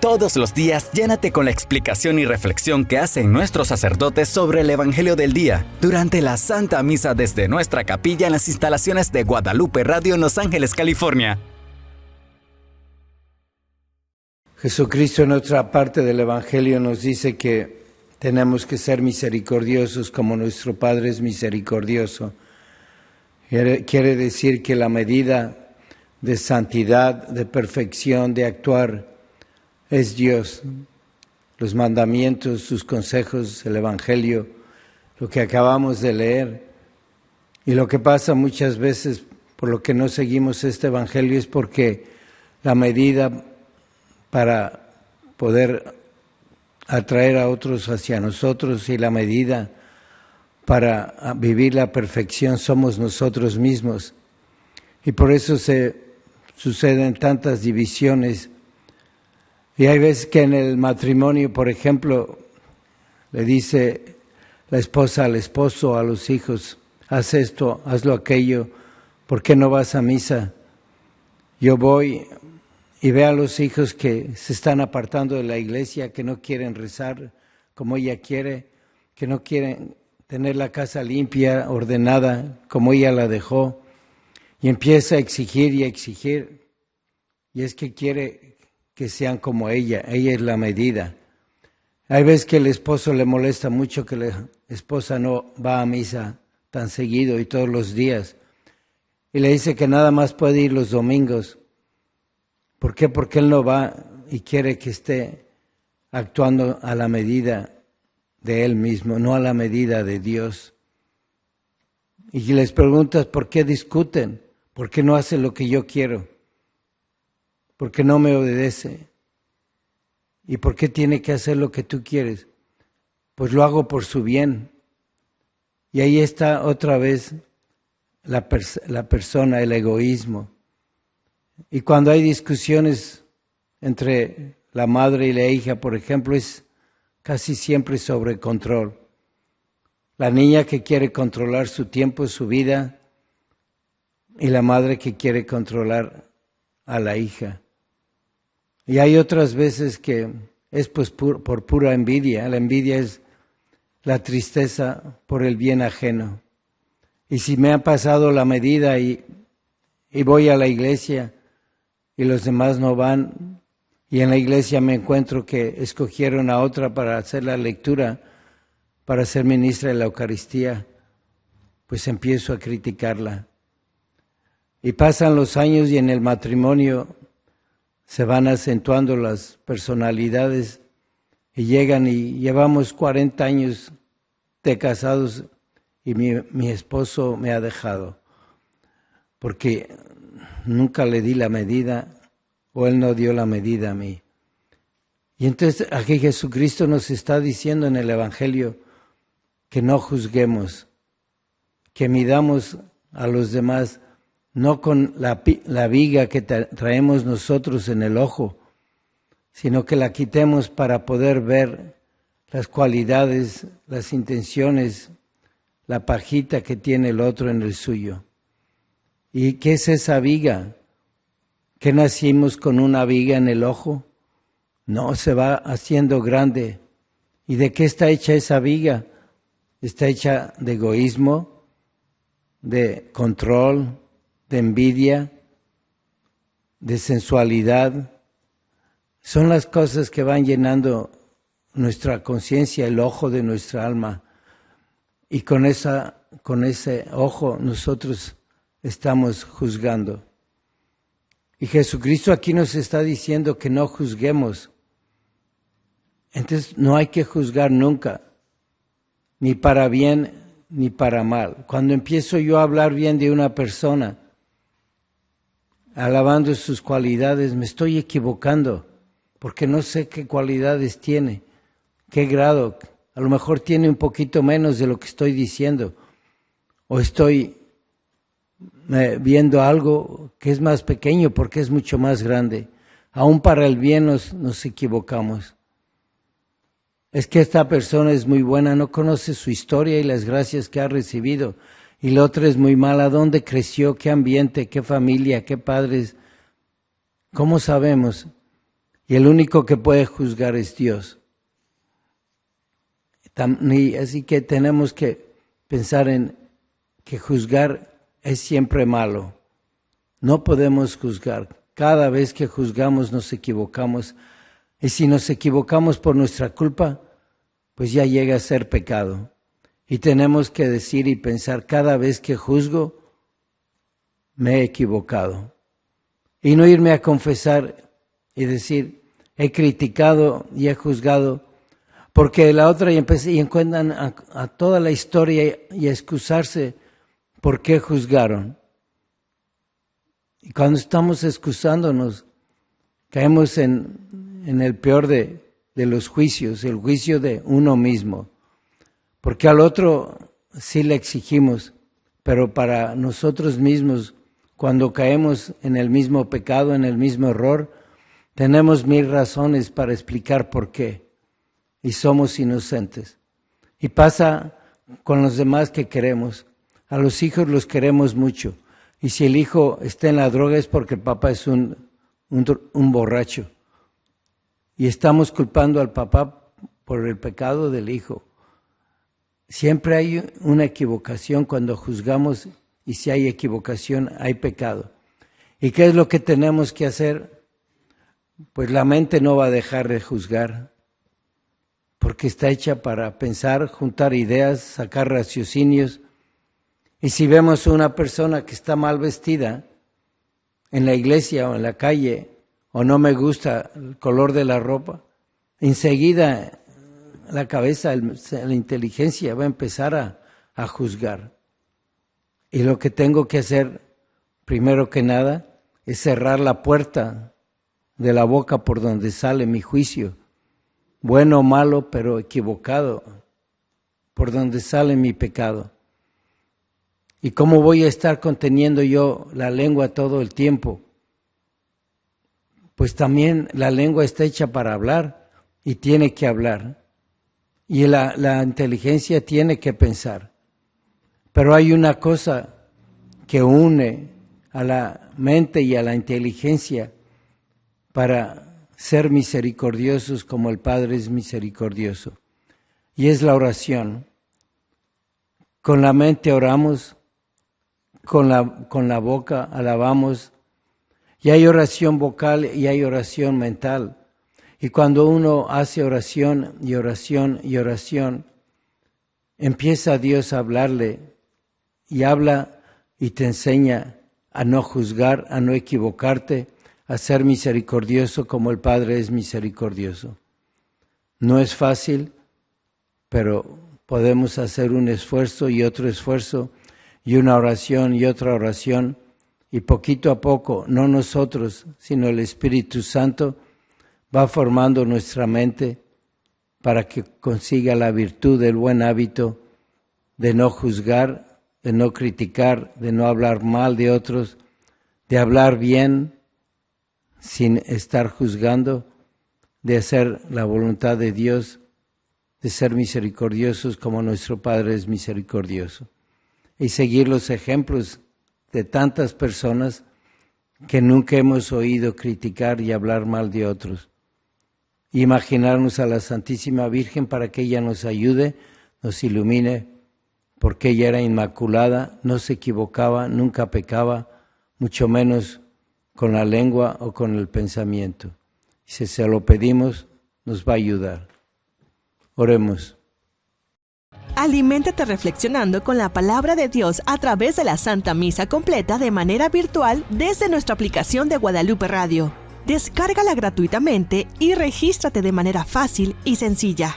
Todos los días, llénate con la explicación y reflexión que hacen nuestros sacerdotes sobre el Evangelio del día, durante la Santa Misa desde nuestra capilla en las instalaciones de Guadalupe Radio en Los Ángeles, California. Jesucristo en otra parte del Evangelio nos dice que tenemos que ser misericordiosos como nuestro Padre es misericordioso. Quiere decir que la medida de santidad, de perfección, de actuar es Dios. Los mandamientos, sus consejos, el Evangelio, lo que acabamos de leer. Y lo que pasa muchas veces por lo que no seguimos este Evangelio es porque la medida para poder atraer a otros hacia nosotros y la medida para vivir la perfección somos nosotros mismos. Y por eso se suceden tantas divisiones. Y hay veces que en el matrimonio, por ejemplo, le dice la esposa al esposo, a los hijos, haz esto, hazlo aquello, ¿por qué no vas a misa? Yo voy y veo a los hijos que se están apartando de la iglesia, que no quieren rezar como ella quiere, que no quieren tener la casa limpia, ordenada, como ella la dejó, y empieza a exigir y a exigir, y es que quiere que sean como ella es la medida. Hay veces que el esposo le molesta mucho que la esposa no va a misa tan seguido y todos los días, y le dice que nada más puede ir los domingos. ¿Por qué? Porque él no va y quiere que esté actuando a la medida de él mismo, no a la medida de Dios. Y les preguntas por qué discuten, por qué no hace lo que yo quiero, por qué no me obedece y por qué tiene que hacer lo que tú quieres. Pues lo hago por su bien. Y ahí está otra vez la persona, el egoísmo. Y cuando hay discusiones entre la madre y la hija, por ejemplo, es casi siempre sobre control. La niña que quiere controlar su tiempo, su vida, y la madre que quiere controlar a la hija. Y hay otras veces que es pues por pura envidia. La envidia es la tristeza por el bien ajeno. Y si me ha pasado la medida y voy a la iglesia y los demás no van, y en la iglesia me encuentro que escogieron a otra para hacer la lectura, para ser ministra de la Eucaristía, pues empiezo a criticarla. Y pasan los años y en el matrimonio se van acentuando las personalidades y llegan y llevamos 40 años de casados y mi esposo me ha dejado porque nunca le di la medida o él no dio la medida a mí. Y entonces aquí Jesucristo nos está diciendo en el Evangelio que no juzguemos, que midamos a los demás no con la viga que traemos nosotros en el ojo, sino que la quitemos para poder ver las cualidades, las intenciones, la pajita que tiene el otro en el suyo. ¿Y qué es esa viga? ¿Que nacimos con una viga en el ojo? No, se va haciendo grande. ¿Y de qué está hecha esa viga? Está hecha de egoísmo, de control, de envidia, de sensualidad. Son las cosas que van llenando nuestra conciencia, el ojo de nuestra alma. Y con ese ojo nosotros estamos juzgando. Y Jesucristo aquí nos está diciendo que no juzguemos. Entonces no hay que juzgar nunca, ni para bien ni para mal. Cuando empiezo yo a hablar bien de una persona, alabando sus cualidades, me estoy equivocando, porque no sé qué cualidades tiene, qué grado. A lo mejor tiene un poquito menos de lo que estoy diciendo, o estoy viendo algo que es más pequeño porque es mucho más grande. Aún para el bien nos equivocamos. Es que esta persona es muy buena, no conoce su historia y las gracias que ha recibido. Y la otra es muy mala, ¿dónde creció? ¿Qué ambiente? ¿Qué familia? ¿Qué padres? ¿Cómo sabemos? Y el único que puede juzgar es Dios. Así que tenemos que pensar en que juzgar es siempre malo. No podemos juzgar. Cada vez que juzgamos nos equivocamos. Y si nos equivocamos por nuestra culpa, pues ya llega a ser pecado. Y tenemos que decir y pensar, cada vez que juzgo, me he equivocado. Y no irme a confesar y decir, he criticado y he juzgado, porque la otra y encuentran a toda la historia y a excusarse por qué juzgaron. Y cuando estamos excusándonos, caemos en el peor de los juicios, el juicio de uno mismo. Porque al otro sí le exigimos, pero para nosotros mismos, cuando caemos en el mismo pecado, en el mismo error, tenemos 1000 razones para explicar por qué. Y somos inocentes. Y pasa con los demás que queremos. A los hijos los queremos mucho. Y si el hijo está en la droga es porque el papá es un borracho. Y estamos culpando al papá por el pecado del hijo. Siempre hay una equivocación cuando juzgamos, y si hay equivocación, hay pecado. ¿Y qué es lo que tenemos que hacer? Pues la mente no va a dejar de juzgar, porque está hecha para pensar, juntar ideas, sacar raciocinios. Y si vemos a una persona que está mal vestida en la iglesia o en la calle, o no me gusta el color de la ropa, enseguida la cabeza, la inteligencia va a empezar a juzgar. Y lo que tengo que hacer, primero que nada, es cerrar la puerta de la boca por donde sale mi juicio, bueno o malo, pero equivocado, por donde sale mi pecado. ¿Y cómo voy a estar conteniendo yo la lengua todo el tiempo? Pues también la lengua está hecha para hablar y tiene que hablar. Y la inteligencia tiene que pensar. Pero hay una cosa que une a la mente y a la inteligencia para ser misericordiosos como el Padre es misericordioso. Y es la oración. Con la mente oramos, con la boca alabamos, y hay oración vocal y hay oración mental. Y cuando uno hace oración y oración y oración, empieza Dios a hablarle y habla y te enseña a no juzgar, a no equivocarte, a ser misericordioso como el Padre es misericordioso. No es fácil, pero podemos hacer un esfuerzo y otro esfuerzo y una oración y otra oración, y poquito a poco, no nosotros, sino el Espíritu Santo, va formando nuestra mente para que consiga la virtud del buen hábito de no juzgar, de no criticar, de no hablar mal de otros, de hablar bien sin estar juzgando, de hacer la voluntad de Dios, de ser misericordiosos como nuestro Padre es misericordioso. Y seguir los ejemplos de tantas personas que nunca hemos oído criticar y hablar mal de otros. Imaginarnos a la Santísima Virgen para que ella nos ayude, nos ilumine, porque ella era inmaculada, no se equivocaba, nunca pecaba, mucho menos con la lengua o con el pensamiento. Si se lo pedimos, nos va a ayudar. Oremos. Aliméntate reflexionando con la palabra de Dios a través de la Santa Misa completa de manera virtual desde nuestra aplicación de Guadalupe Radio. Descárgala gratuitamente y regístrate de manera fácil y sencilla.